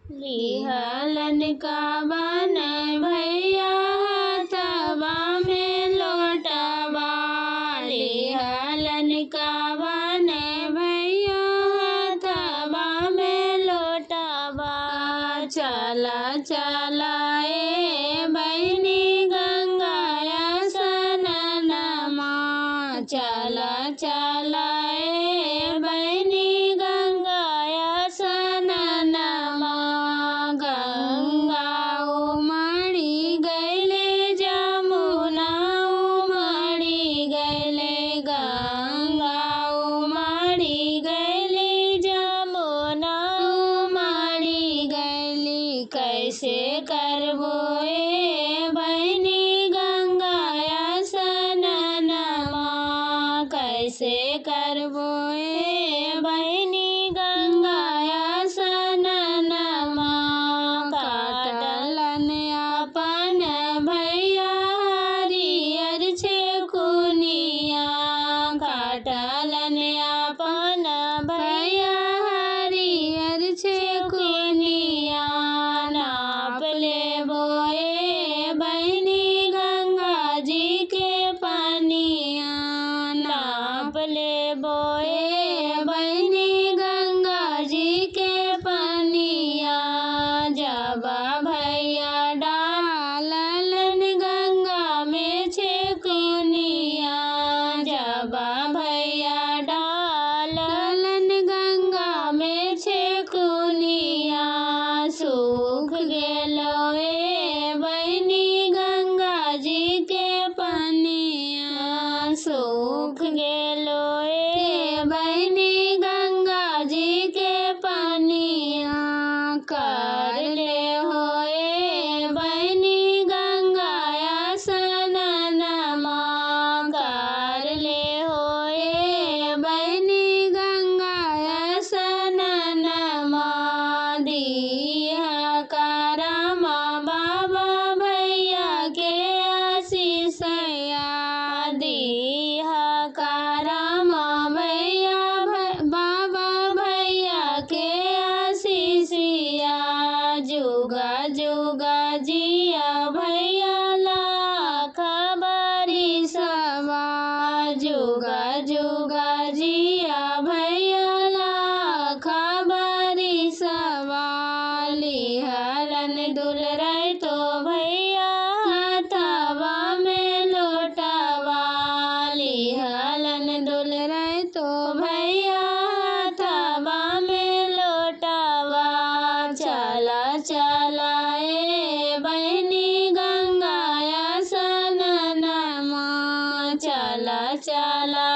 लिहलन कावन भैया हाथवा में लोटवा, लिहलन कावन भैया हाथवा में लोटवा। चला चला ए बहनी गंगा स्नानमा, चला चला ए बहनी गंगा स्नानमा। गंगा उमड़ी गैले जमुना उमड़ी गैले, गंगा उमड़ी गैली जमुना उमड़ी गैली। कैसे करबो ए बहनी गंगा स्नानमा, कैसे करबो ए बहनी गंगा स्नानमा। काटलन अपन भैया हरियर छेकुनिया, काटलन अपन भैया हरियर छेकुनिया। नाप लेबो ए बहनी गंगा जी के पनिया, नाप लेबो ए बहनी गंगा जी के पनिया। जब भैया डाललन गंगा में छेकुनिया, जब भैया डाललन गंगा में छेकुनिया। सूख गेलो ए बहनी गंगा जी के पनिया, सूख गेलो ए बहनी गंगा जी के पनिया। कर ले हो ए बहनी गंगा स्नानमा, कर ले हो ए बहनी गंगा स्नानमा। दिया करमा बाबा भैया के आशीषया, दिया करमा भैया बाबा भैया के आशीषिया। जुगा जुगा जिया भैया लाख बरिसवा, जुगा जुगा जिया भैया लाख बरिसवा। लिहलन दुलरै तो भैया हाथवा में लोटवा, लिहलन दुलरै तो भैया हाथवा में लोटवा। चला चला ए बहनी गंगा स्नानमा, चला चला